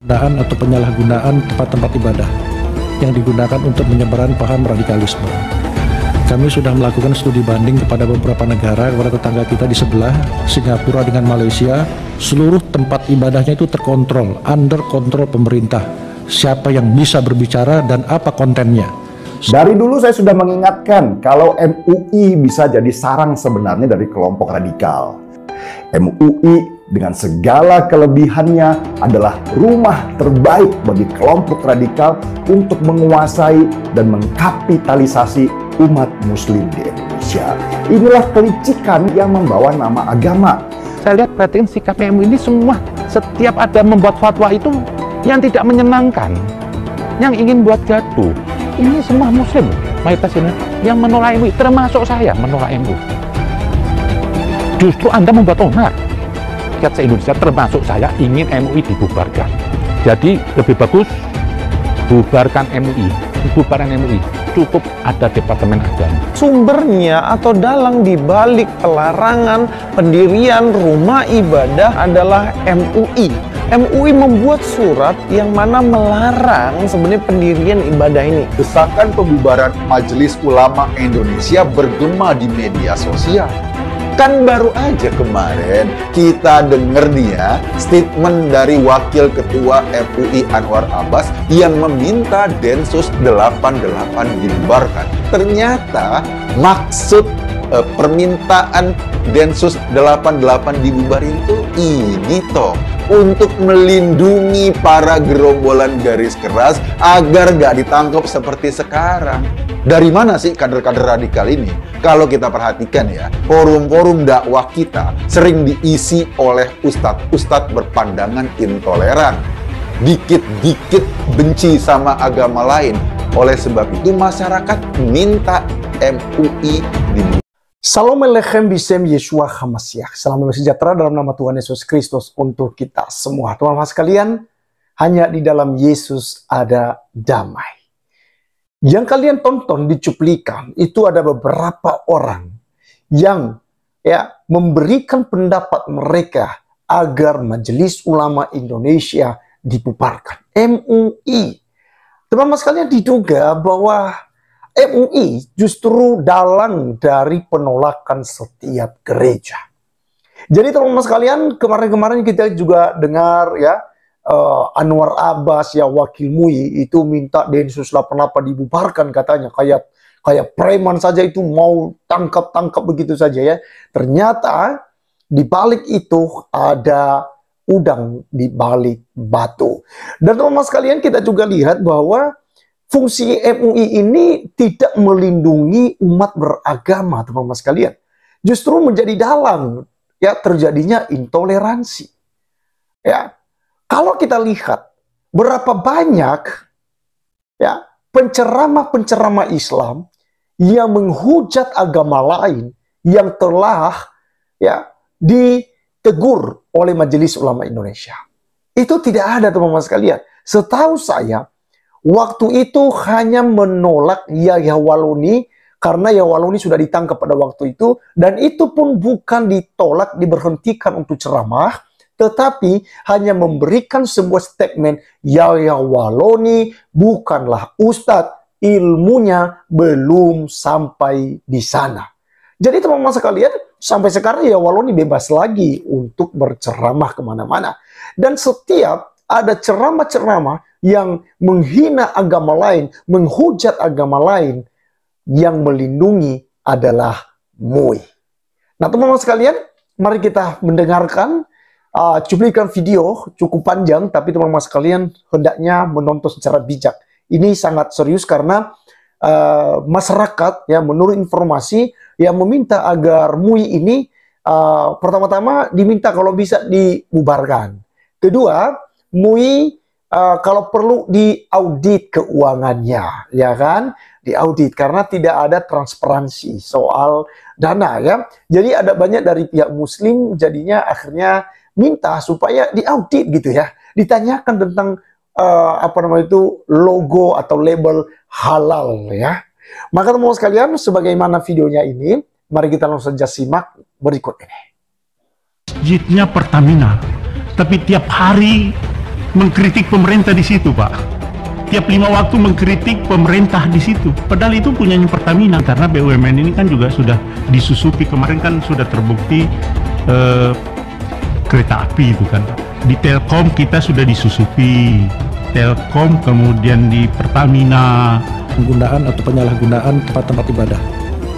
penggunaan atau penyalahgunaan tempat-tempat ibadah yang digunakan untuk menyebarkan paham radikalisme. Kami sudah melakukan studi banding kepada beberapa negara, kepada tetangga kita di sebelah, Singapura dengan Malaysia. Seluruh tempat ibadahnya itu terkontrol, under kontrol pemerintah. Siapa yang bisa berbicara dan apa kontennya. Dari dulu saya sudah mengingatkan kalau MUI bisa jadi sarang sebenarnya dari kelompok radikal. MUI dengan segala kelebihannya adalah rumah terbaik bagi kelompok radikal untuk menguasai dan mengkapitalisasi umat muslim di Indonesia. Inilah kelicikan yang membawa nama agama. Saya lihat perhatikan sikap MUI ini semua, setiap ada membuat fatwa itu yang tidak menyenangkan, yang ingin buat gaduh. Ini semua muslim, mayoritas ini yang menolak MUI, termasuk saya menolak MUI. Justru Anda membuat onar. Rakyat se-Indonesia termasuk saya ingin MUI dibubarkan. Jadi lebih bagus bubarkan MUI, bubaran MUI. Cukup ada Departemen Agama. Sumbernya atau dalang dibalik pelarangan pendirian rumah ibadah adalah MUI. MUI membuat surat yang mana melarang sebenarnya pendirian ibadah ini. Desakan pembubaran Majelis Ulama Indonesia bergema di media sosial. Kan baru aja kemarin kita denger nih ya statement dari Wakil Ketua MUI Anwar Abbas yang meminta Densus 88 dibubarkan. Ternyata maksud permintaan Densus 88 dibubarin itu ini toh, untuk melindungi para gerombolan garis keras agar gak ditangkap seperti sekarang. Dari mana sih kader-kader radikal ini? Kalau kita perhatikan ya, forum-forum dakwah kita sering diisi oleh ustadz-ustadz berpandangan intoleran. Dikit-dikit benci sama agama lain. Oleh sebab itu masyarakat minta MUI dibubarkan. Salam Alechem Bisem Yeshua HaMashiach. Salam sejahtera dalam nama Tuhan Yesus Kristus untuk kita semua. Teman-teman sekalian, hanya di dalam Yesus ada damai. Yang kalian tonton di cuplikan itu ada beberapa orang yang memberikan pendapat mereka agar Majelis Ulama Indonesia dibubarkan. MUI. Teman-teman sekalian, diduga bahwa MUI justru dalang dari penolakan setiap gereja. Jadi teman-teman sekalian, kemarin-kemarin kita juga dengar ya, Anwar Abbas ya, wakil MUI itu minta Densus 88 dibubarkan katanya, kayak preman saja itu mau tangkap begitu saja ya. Ternyata di balik itu ada udang di balik batu. Dan teman-teman sekalian, kita juga lihat bahwa fungsi MUI ini tidak melindungi umat beragama, teman-teman sekalian. Justru menjadi dalang ya terjadinya intoleransi. Ya, kalau kita lihat berapa banyak ya penceramah-penceramah Islam yang menghujat agama lain yang telah ya ditegur oleh Majelis Ulama Indonesia. Itu tidak ada, teman-teman sekalian. Setahu saya, waktu itu hanya menolak Yahya Waluni karena Yahya Waluni sudah ditangkap pada waktu itu, dan itu pun bukan ditolak, diberhentikan untuk ceramah, tetapi hanya memberikan sebuah statement, Yahya Waluni bukanlah ustadz, ilmunya belum sampai di sana. Jadi teman-teman sekalian, sampai sekarang Yahya Waluni bebas lagi untuk berceramah kemana-mana. Dan setiap ada ceramah-ceramah yang menghina agama lain, menghujat agama lain, yang melindungi adalah MUI. Nah teman-teman sekalian, mari kita mendengarkan cuplikan video cukup panjang, tapi teman-teman sekalian hendaknya menonton secara bijak. Ini sangat serius karena masyarakat ya menurut informasi yang meminta agar MUI ini pertama-tama diminta kalau bisa dibubarkan. Kedua, MUI kalau perlu diaudit keuangannya, ya kan? Diaudit karena tidak ada transparansi soal dana ya. Jadi ada banyak dari pihak Muslim jadinya akhirnya minta supaya diaudit gitu ya. Ditanyakan tentang logo atau label halal ya. Maka teman-teman sekalian, sebagaimana videonya ini, mari kita langsung saja simak berikut ini. Masjidnya Pertamina, tapi tiap hari mengkritik pemerintah di situ, Pak. Tiap 5 waktu mengkritik pemerintah di situ. Padahal itu punyanya Pertamina, karena BUMN ini kan juga sudah disusupi. Kemarin kan sudah terbukti kereta api itu kan. Di Telkom kita sudah disusupi. Telkom, kemudian di Pertamina. Penggunaan atau penyalahgunaan tempat-tempat ibadah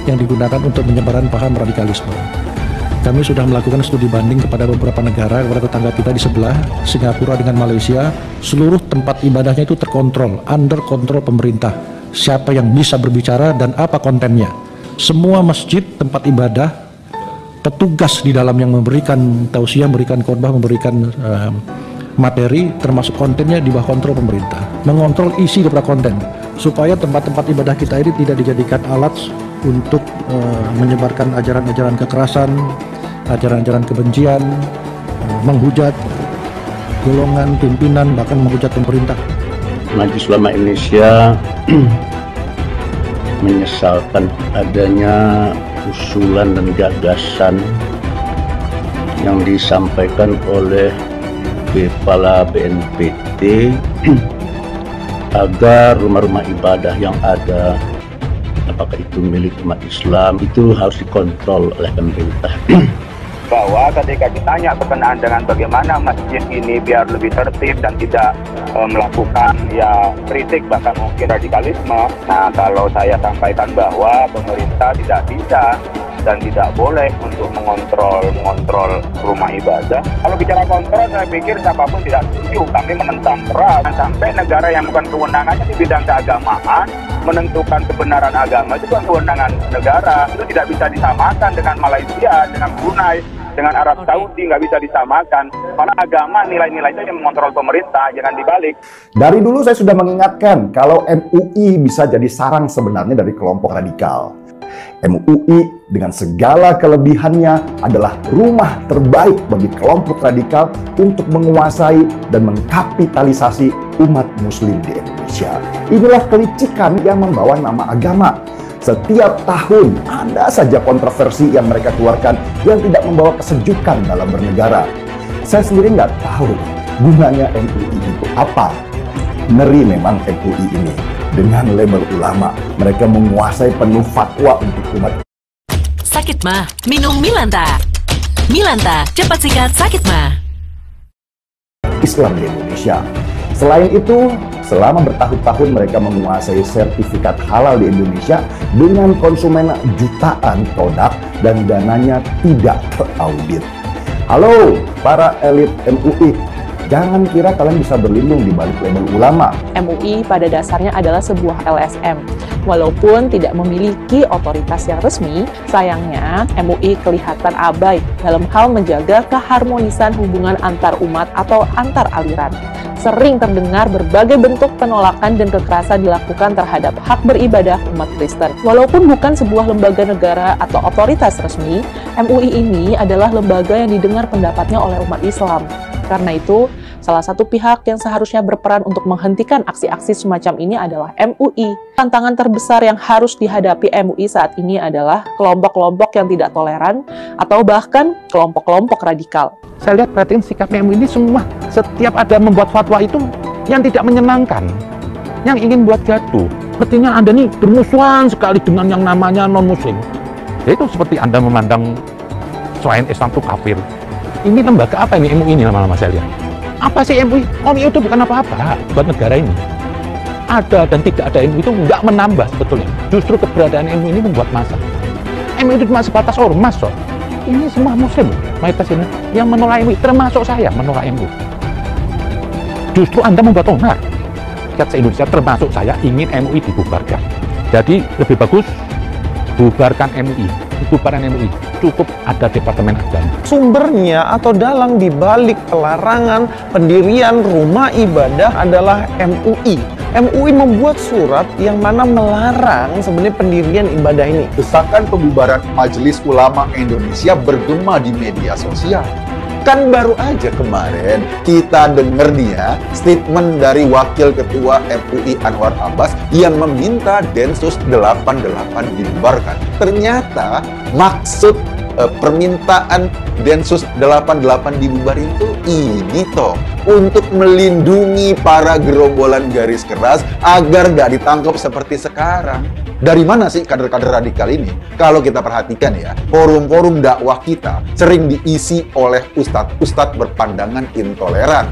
yang digunakan untuk penyebaran paham radikalisme. Kami sudah melakukan studi banding kepada beberapa negara, kepada tetangga kita di sebelah, Singapura dengan Malaysia. Seluruh tempat ibadahnya itu terkontrol, under kontrol pemerintah. Siapa yang bisa berbicara dan apa kontennya. Semua masjid, tempat ibadah, petugas di dalam yang memberikan tausiah, memberikan khotbah, memberikan materi, termasuk kontennya di bawah kontrol pemerintah. Mengontrol isi daripada konten, supaya tempat-tempat ibadah kita ini tidak dijadikan alat untuk menyebarkan ajaran-ajaran kekerasan, ajaran-ajaran kebencian, menghujat golongan pimpinan, bahkan menghujat pemerintah. Majelis Ulama Indonesia menyesalkan adanya usulan dan gagasan yang disampaikan oleh Kepala BNPT agar rumah-rumah ibadah yang ada, apakah itu milik umat Islam, itu harus dikontrol oleh pemerintah. Bahwa ketika ditanya berkenaan dengan bagaimana masjid ini biar lebih tertib dan tidak melakukan kritik bahkan mungkin radikalisme, nah kalau saya sampaikan bahwa pemerintah tidak bisa dan tidak boleh untuk mengontrol rumah ibadah. Kalau bicara kontrol, saya pikir siapapun tidak setuju. Kami menentang keras. Sampai negara yang bukan kewenangannya di bidang keagamaan menentukan kebenaran agama itu kan kewenangan negara. Itu tidak bisa disamakan dengan Malaysia, dengan Brunei, dengan Arab Saudi, nggak bisa disamakan. Karena agama nilai-nilainya yang mengontrol pemerintah, jangan dibalik. Dari dulu saya sudah mengingatkan kalau MUI bisa jadi sarang sebenarnya dari kelompok radikal. MUI dengan segala kelebihannya adalah rumah terbaik bagi kelompok radikal untuk menguasai dan mengkapitalisasi umat muslim di Indonesia. Inilah kelicikan yang membawa nama agama. Setiap tahun ada saja kontroversi yang mereka keluarkan yang tidak membawa kesejukan dalam bernegara. Saya sendiri nggak tahu gunanya MUI itu apa. Ngeri memang MUI ini. Dengan label ulama, mereka menguasai penuh fatwa untuk umat. Sakit mah, minum Milanta. Milanta, cepat singkat sakit mah. Islam di Indonesia. Selain itu, selama bertahun-tahun mereka menguasai sertifikat halal di Indonesia dengan konsumen jutaan produk dan dananya tidak teraudit. Halo para elit MUI. Jangan kira kalian bisa berlindung di balik label ulama. MUI pada dasarnya adalah sebuah LSM. Walaupun tidak memiliki otoritas yang resmi, sayangnya MUI kelihatan abai dalam hal menjaga keharmonisan hubungan antar umat atau antar aliran. Sering terdengar berbagai bentuk penolakan dan kekerasan dilakukan terhadap hak beribadah umat Kristen. Walaupun bukan sebuah lembaga negara atau otoritas resmi, MUI ini adalah lembaga yang didengar pendapatnya oleh umat Islam. Karena itu, salah satu pihak yang seharusnya berperan untuk menghentikan aksi-aksi semacam ini adalah MUI. Tantangan terbesar yang harus dihadapi MUI saat ini adalah kelompok-kelompok yang tidak toleran atau bahkan kelompok-kelompok radikal. Saya lihat perhatiin sikap MUI ini semua, setiap ada membuat fatwa itu yang tidak menyenangkan, yang ingin buat gaduh. Sepertinya Anda nih bermusuhan sekali dengan yang namanya non-muslim. Itu seperti Anda memandang selain Islam itu kafir. Ini lembaga apa ini MUI ini lama-lama saya lihat? Apa sih MUI? MUI itu bukan apa-apa buat negara ini. Ada dan tidak ada MUI itu nggak menambah sebetulnya. Justru keberadaan MUI ini membuat masalah. MUI itu cuma sebatas ormas, so. Ini semua muslim, mayoritas ini yang menolak MUI, termasuk saya menolak MUI. Justru Anda membuat onar. Rakyat se-Indonesia termasuk saya ingin MUI dibubarkan. Jadi lebih bagus bubarkan MUI. Bubaran MUI cukup ada Departemen Agama. Sumbernya atau dalang di balik pelarangan pendirian rumah ibadah adalah MUI. MUI membuat surat yang mana melarang sebenarnya pendirian ibadah ini. Desakan pembubaran Majelis Ulama Indonesia bergema di media sosial. Kan baru aja kemarin kita dengar nih ya statement dari Wakil Ketua MUI Anwar Abbas yang meminta Densus 88 dibubarkan. Ternyata maksud permintaan Densus 88 dibubarin itu ini toh untuk melindungi para gerombolan garis keras agar nggak ditangkap seperti sekarang. Dari mana sih kader-kader radikal ini? Kalau kita perhatikan ya, forum-forum dakwah kita sering diisi oleh ustadz-ustadz berpandangan intoleran,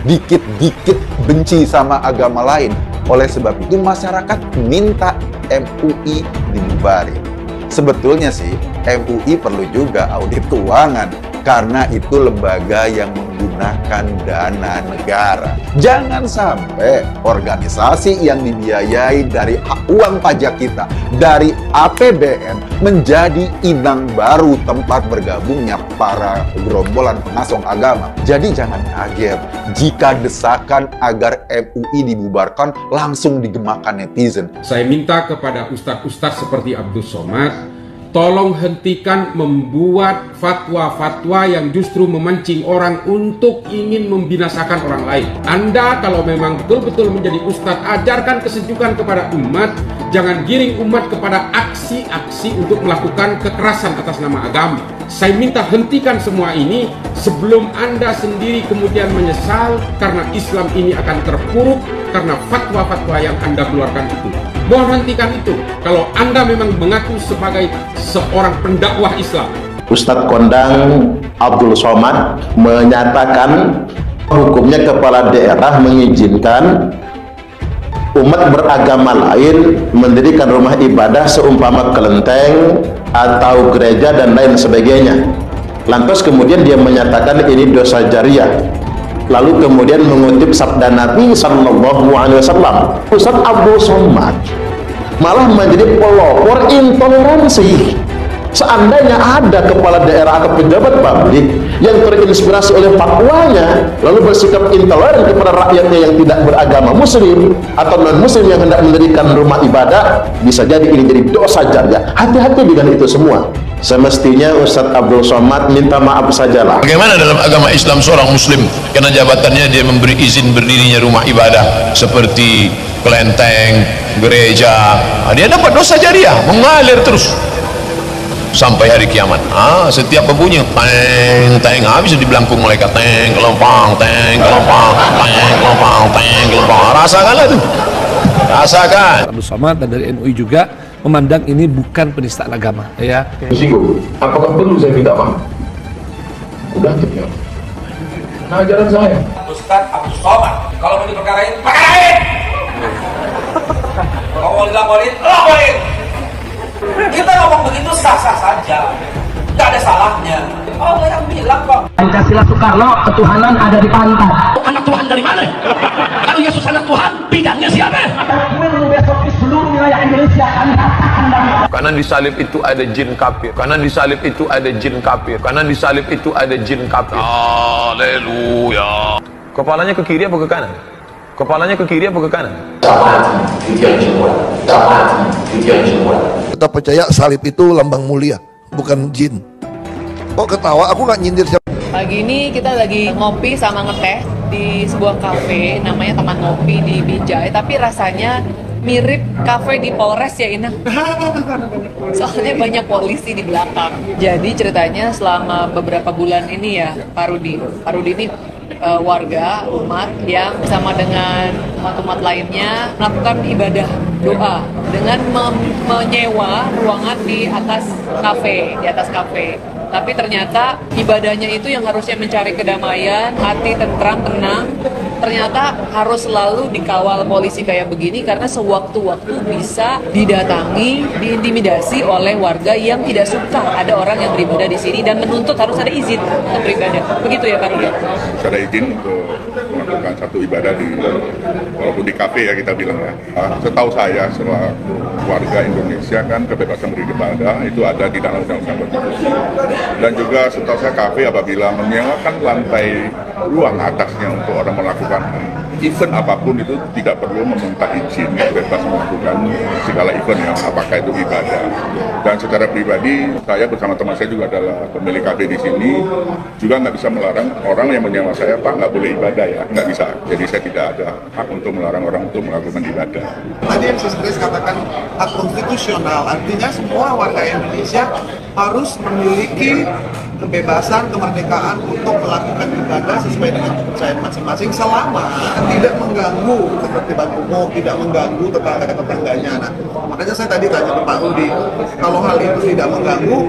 dikit-dikit benci sama agama lain. Oleh sebab itu masyarakat minta MUI dibubarin. Sebetulnya sih MUI perlu juga audit keuangan karena itu lembaga yang menggunakan dana negara. Jangan sampai organisasi yang dibiayai dari uang pajak kita, dari APBN, menjadi inang baru tempat bergabungnya para gerombolan pengasong agama. Jadi jangan kaget jika desakan agar MUI dibubarkan langsung digemakan netizen. Saya minta kepada ustadz-ustadz seperti Abdul Somad, tolong hentikan membuat fatwa-fatwa yang justru memancing orang untuk ingin membinasakan orang lain. Anda kalau memang betul-betul menjadi ustadz, ajarkan kesejukan kepada umat. Jangan giring umat kepada aksi-aksi untuk melakukan kekerasan atas nama agama. Saya minta hentikan semua ini sebelum Anda sendiri kemudian menyesal karena Islam ini akan terpuruk karena fatwa-fatwa yang Anda keluarkan itu. Mohon hentikan itu kalau Anda memang mengaku sebagai seorang pendakwah Islam. Ustadz Kondang Abdul Somad menyatakan hukumnya kepala daerah mengizinkan umat beragama lain mendirikan rumah ibadah seumpama kelenteng atau gereja dan lain sebagainya. Lantas kemudian dia menyatakan ini dosa jariah. Lalu kemudian mengutip sabda Nabi Sallallahu Alaihi Wasallam. Ustadz Abdul Somad malah menjadi pelopor intoleransi. Seandainya ada kepala daerah atau pejabat publik yang terinspirasi oleh fatwanya lalu bersikap intoleran kepada rakyatnya yang tidak beragama muslim atau non muslim yang hendak mendirikan rumah ibadah, bisa jadi ini jadi dosa jariah. Hati-hati dengan itu semua. Semestinya Ustadz Abdul Somad minta maaf sajalah. Bagaimana dalam agama Islam seorang muslim karena jabatannya dia memberi izin berdirinya rumah ibadah seperti kelenteng, gereja, dia dapat dosa jariah, mengalir terus sampai hari kiamat. Setiap berbunyi teng teng habis di belangkung malaikat, teng kelompang, teng kelompang, teng kelompang, teng kelompang. Rasakanlah itu, rasakan. Abdul Somad dan dari NUI juga memandang ini bukan penistaan agama, ya. Singgung, apakah perlu saya minta maaf? Udah ya. Nah, ajaran saya. Ustadz Abdul Somad, kalau mau diperkarain, perkarain. Kalau mau dilaporin, laporin. Kita ngomong begitu sah-sah saja, nggak ada salahnya. Allah yang bilang kok. Pancasila Soekarno, ketuhanan ada di pantat. Anak Tuhan dari mana? Kalau Yesus anak Tuhan, bidangnya siapa? Besok di seluruh wilayah Indonesia akan katakan dan Karena di salib itu ada jin kafir. Karena di salib itu ada jin kafir. Karena di salib itu ada jin kafir. Haleluya. Kepalanya ke kiri apa ke kanan? Kepalanya ke kiri apa ke kanan? Kita percaya salib itu lambang mulia, bukan jin. Kok ketawa? Aku nggak nyindir siapa. Pagi ini kita lagi ngopi sama ngeteh di sebuah kafe, namanya Taman Ngopi di Binjai, tapi rasanya mirip kafe di Polres ya Ina. Soalnya banyak polisi di belakang. Jadi ceritanya selama beberapa bulan ini ya Pak Rudi ini warga, umat yang bersama dengan umat-umat lainnya melakukan ibadah doa dengan menyewa ruangan di atas kafe. Tapi ternyata ibadahnya itu yang harusnya mencari kedamaian, hati tentram, tenang, ternyata harus selalu dikawal polisi kayak begini karena sewaktu-waktu bisa didatangi, diintimidasi oleh warga yang tidak suka ada orang yang beribadah di sini dan menuntut harus ada izin untuk beribadah. Begitu ya Pak Rudi? Ada izin untuk melakukan satu ibadah walaupun di kafe ya kita bilang ya. Setahu saya selaku warga Indonesia kan kebebasan beribadah itu ada di dalam undang-undang konstitusi. Dan juga setahu saya kafe apabila menyewakan lantai ruang atasnya untuk orang melakukan event apapun itu tidak perlu meminta izin, bebas melakukan segala event yang apakah itu ibadah. Dan secara pribadi saya bersama teman saya juga adalah pemilik kafe di sini, juga nggak bisa melarang orang yang menyewa saya, Pak nggak boleh ibadah ya, nggak bisa. Jadi saya tidak ada hak untuk melarang orang untuk melakukan ibadah. Tadi yang Sis Grace katakan hak konstitusional, artinya semua warga Indonesia harus memiliki kebebasan, kemerdekaan untuk melakukan ibadah sesuai dengan kepercayaan masing-masing selama tidak mengganggu ketertiban umum, tidak mengganggu tetangga-tetangganya. Nah, makanya saya tadi tanya ke Pak Rudi, kalau hal itu tidak mengganggu,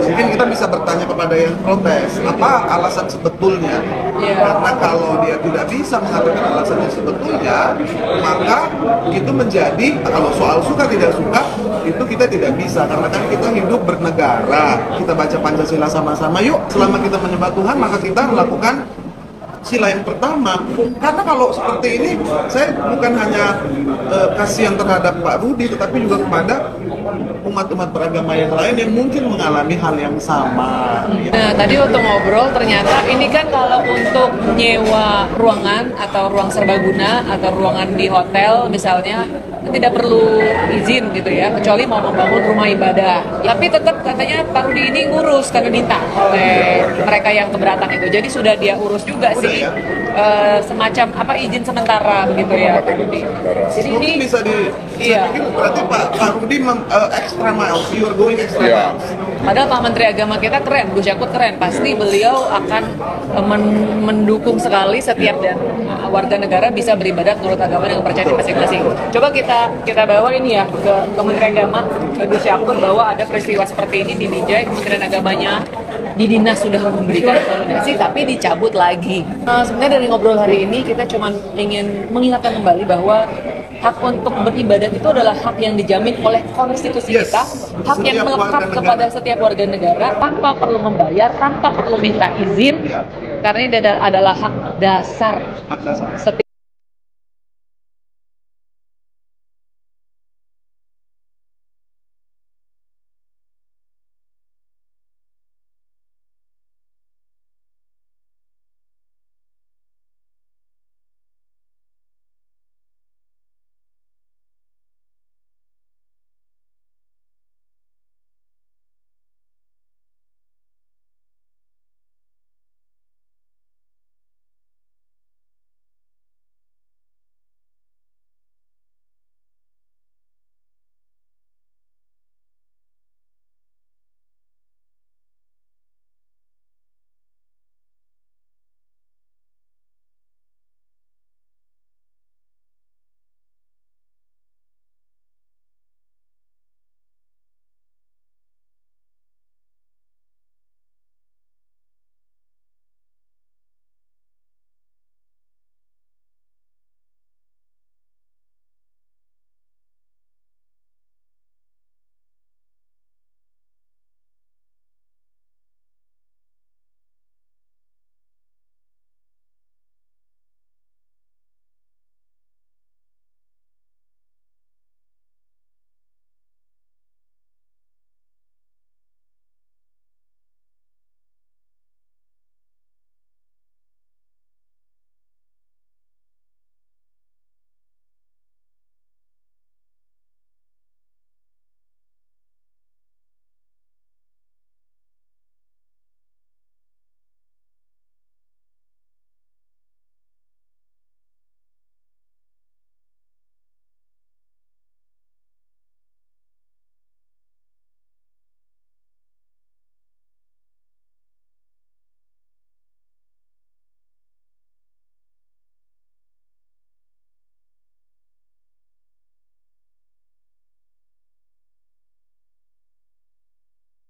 mungkin kita bisa bertanya kepada yang protes, apa alasan sebetulnya? Karena kalau dia tidak bisa mengatakan alasannya sebetulnya, maka itu menjadi, kalau soal suka tidak suka, itu kita tidak bisa, karena kan kita hidup bernegara, kita baca Pancasila sama-sama, yuk selama kita menyembah Tuhan maka kita melakukan sila yang pertama. Karena kalau seperti ini, saya bukan hanya kasihan terhadap Pak Rudi, tetapi juga kepada umat-umat beragama yang lain yang mungkin mengalami hal yang sama. Nah, tadi waktu ngobrol ternyata ini kan kalau untuk nyewa ruangan atau ruang serbaguna atau ruangan di hotel misalnya tidak perlu izin gitu ya, kecuali mau membangun rumah ibadah. Tapi tetap katanya Pak Rudi ini ngurus karena minta oleh mereka yang keberatan itu. Jadi sudah dia urus juga sih semacam apa izin sementara begitu ya Pak Rudi. Jadi ini bisa saya pikir berarti Pak Rudi extra miles, you are going extra miles. Padahal Pak Menteri Agama kita keren, Gus Yakut keren. Pasti beliau akan mendukung sekali setiap dan warga negara bisa beribadah menurut agama dan kepercayaan masing-masing. Coba kita bawa ini ya ke Kementerian Agama, ke Gus Yakut, bahwa ada peristiwa seperti ini di Binjai, Kementerian Agamanya di dinas sudah memberikan rekomendasi tapi dicabut lagi. Sebenarnya dari ngobrol hari ini kita cuma ingin mengingatkan kembali bahwa hak untuk beribadah itu adalah hak yang dijamin oleh konstitusi kita, hak yang melekat kepada setiap warga negara tanpa perlu membayar, tanpa perlu minta izin, karena ini adalah hak dasar setiap